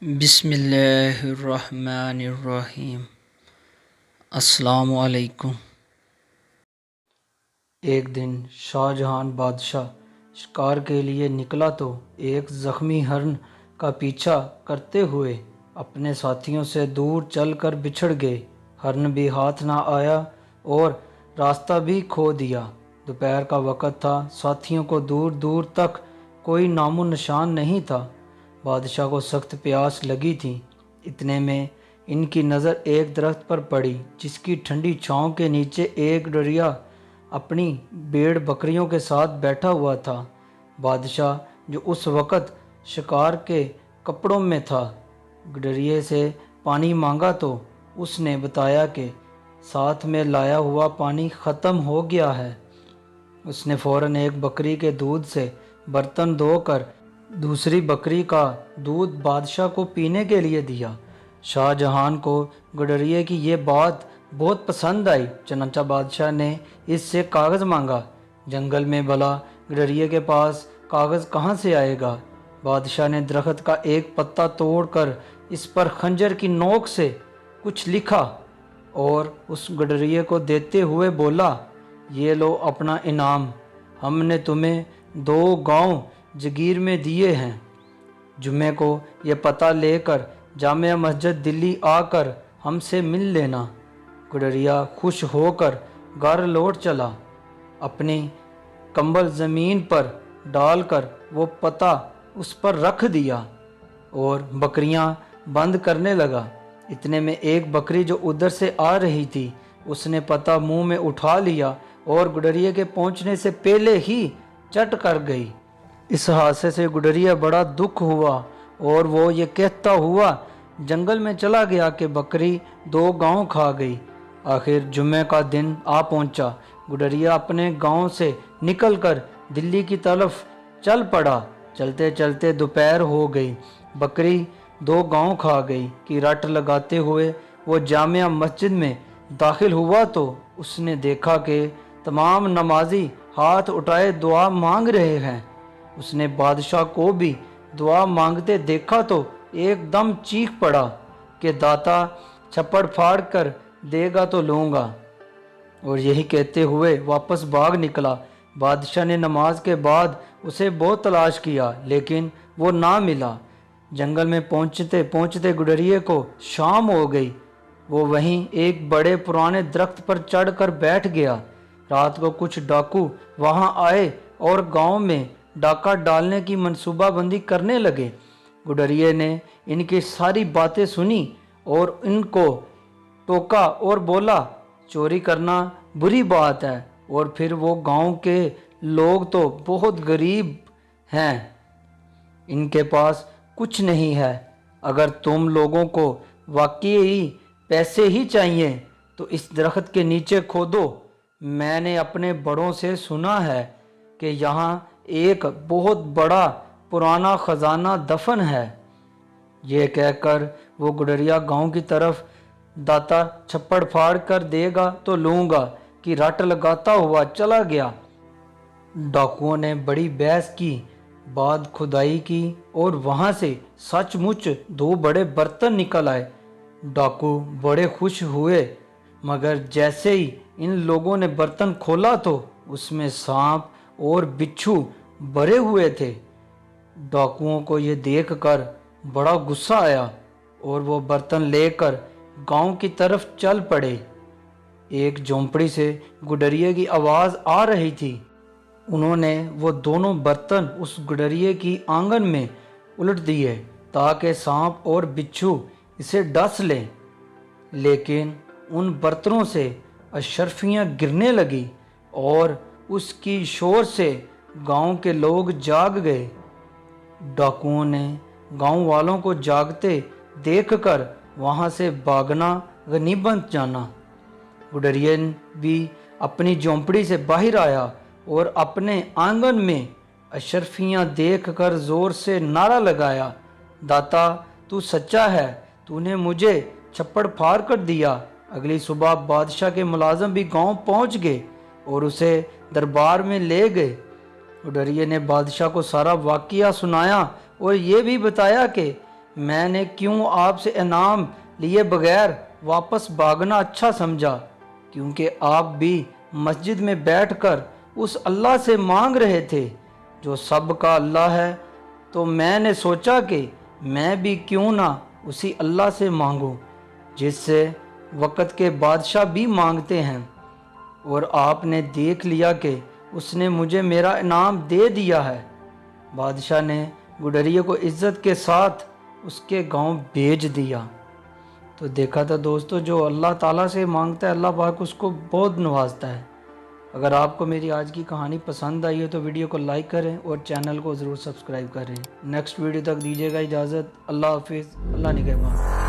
بسم اللہ الرحمن الرحیم۔ السلام علیکم۔ ایک دن شاہ جہان بادشاہ شکار کے لیے نکلا تو ایک زخمی ہرن کا پیچھا کرتے ہوئے اپنے ساتھیوں سے دور چل کر بچھڑ گئے۔ ہرن بھی ہاتھ نہ آیا اور راستہ بھی کھو دیا۔ دوپہر کا وقت تھا، ساتھیوں کو دور دور تک کوئی نام و نشان نہیں تھا۔ بادشاہ کو سخت پیاس لگی تھی۔ اتنے میں ان کی نظر ایک درخت پر پڑی جس کی ٹھنڈی چھاؤں کے نیچے ایک گڈریا اپنی بھیڑ بکریوں کے ساتھ بیٹھا ہوا تھا۔ بادشاہ جو اس وقت شکار کے کپڑوں میں تھا، گڈریے سے پانی مانگا تو اس نے بتایا کہ ساتھ میں لایا ہوا پانی ختم ہو گیا ہے۔ اس نے فوراً ایک بکری کے دودھ سے برتن دھو کر دوسری بکری کا دودھ بادشاہ کو پینے کے لیے دیا۔ شاہ جہان کو گڈریے کی یہ بات بہت پسند آئی، چنانچہ بادشاہ نے اس سے کاغذ مانگا۔ جنگل میں بھلا گڈریے کے پاس کاغذ کہاں سے آئے گا؟ بادشاہ نے درخت کا ایک پتا توڑ کر اس پر خنجر کی نوک سے کچھ لکھا اور اس گڈریے کو دیتے ہوئے بولا، یہ لو اپنا انعام، ہم نے تمہیں 2 گاؤں جگیر میں دیے ہیں۔ جمعے کو یہ پتہ لے کر جامع مسجد دلی آ کر ہم سے مل لینا۔ گڈریا خوش ہو کر گھر لوٹ چلا۔ اپنی کمبل زمین پر ڈال کر وہ پتہ اس پر رکھ دیا اور بکریاں بند کرنے لگا۔ اتنے میں ایک بکری جو ادھر سے آ رہی تھی، اس نے پتہ منہ میں اٹھا لیا اور گڈریے کے پہنچنے سے پہلے ہی چٹ کر گئی۔ اس حادثے سے گڈریا بڑا دکھ ہوا اور وہ یہ کہتا ہوا جنگل میں چلا گیا کہ بکری 2 گاؤں کھا گئی۔ آخر جمعے کا دن آ پہنچا۔ گڈریا اپنے گاؤں سے نکل کر دلی کی طرف چل پڑا۔ چلتے چلتے دوپہر ہو گئی، بکری 2 گاؤں کھا گئی کی رٹ لگاتے ہوئے وہ جامع مسجد میں داخل ہوا تو اس نے دیکھا کہ تمام نمازی ہاتھ اٹھائے دعا مانگ رہے ہیں۔ اس نے بادشاہ کو بھی دعا مانگتے دیکھا تو ایک دم چیخ پڑا کہ داتا چھپڑ پھاڑ کر دے گا تو لوں گا، اور یہی کہتے ہوئے واپس بھاگ نکلا۔ بادشاہ نے نماز کے بعد اسے بہت تلاش کیا لیکن وہ نہ ملا۔ جنگل میں پہنچتے پہنچتے گڈریے کو شام ہو گئی۔ وہ وہیں ایک بڑے پرانے درخت پر چڑھ کر بیٹھ گیا۔ رات کو کچھ ڈاکو وہاں آئے اور گاؤں میں ڈاکہ ڈالنے کی منصوبہ بندی کرنے لگے۔ گڈریے نے ان کی ساری باتیں سنی اور ان کو ٹوکا اور بولا، چوری کرنا بری بات ہے، اور پھر وہ گاؤں کے لوگ تو بہت غریب ہیں، ان کے پاس کچھ نہیں ہے۔ اگر تم لوگوں کو واقعی پیسے ہی چاہیے تو اس درخت کے نیچے کھودو۔ میں نے اپنے بڑوں سے سنا ہے کہ یہاں ایک بہت بڑا پرانا خزانہ دفن ہے۔ یہ کہہ کر وہ گڈریا گاؤں کی طرف داتا چھپڑ پھاڑ کر دے گا تو لوں گا کی رٹ لگاتا ہوا چلا گیا۔ ڈاکوؤں نے بڑی بحث کی، بعد کھدائی کی اور وہاں سے سچ مچ 2 بڑے برتن نکل آئے۔ ڈاکو بڑے خوش ہوئے، مگر جیسے ہی ان لوگوں نے برتن کھولا تو اس میں سانپ اور بچھو بھرے ہوئے تھے۔ ڈاکوؤں کو یہ دیکھ کر بڑا غصہ آیا اور وہ برتن لے کر گاؤں کی طرف چل پڑے۔ ایک جھونپڑی سے گڈریے کی آواز آ رہی تھی۔ انہوں نے وہ دونوں برتن اس گڈریے کی آنگن میں الٹ دیے تاکہ سانپ اور بچھو اسے ڈس لیں، لیکن ان برتنوں سے اشرفیاں گرنے لگی اور اس کی شور سے گاؤں کے لوگ جاگ گئے۔ ڈاکوؤں نے گاؤں والوں کو جاگتے دیکھ کر وہاں سے بھاگنا غنیمت جانا۔ گڈریے بھی اپنی جھونپڑی سے باہر آیا اور اپنے آنگن میں اشرفیاں دیکھ کر زور سے نعرہ لگایا، داتا تو سچا ہے، تو نے مجھے چھپڑ پھاڑ کر دیا۔ اگلی صبح بادشاہ کے ملازم بھی گاؤں پہنچ گئے اور اسے دربار میں لے گئے۔ گڈریے نے بادشاہ کو سارا واقعہ سنایا اور یہ بھی بتایا کہ میں نے کیوں آپ سے انعام لیے بغیر واپس بھاگنا اچھا سمجھا، کیونکہ آپ بھی مسجد میں بیٹھ کر اس اللہ سے مانگ رہے تھے جو سب کا اللہ ہے، تو میں نے سوچا کہ میں بھی کیوں نہ اسی اللہ سے مانگوں جس سے وقت کے بادشاہ بھی مانگتے ہیں، اور آپ نے دیکھ لیا کہ اس نے مجھے میرا انعام دے دیا ہے۔ بادشاہ نے گڈریے کو عزت کے ساتھ اس کے گاؤں بھیج دیا۔ تو دیکھا تھا دوستو، جو اللہ تعالیٰ سے مانگتا ہے اللہ پاک اس کو بہت نوازتا ہے۔ اگر آپ کو میری آج کی کہانی پسند آئی ہے تو ویڈیو کو لائک کریں اور چینل کو ضرور سبسکرائب کریں۔ نیکسٹ ویڈیو تک دیجیے گا اجازت۔ اللہ حافظ، اللہ نگہبان۔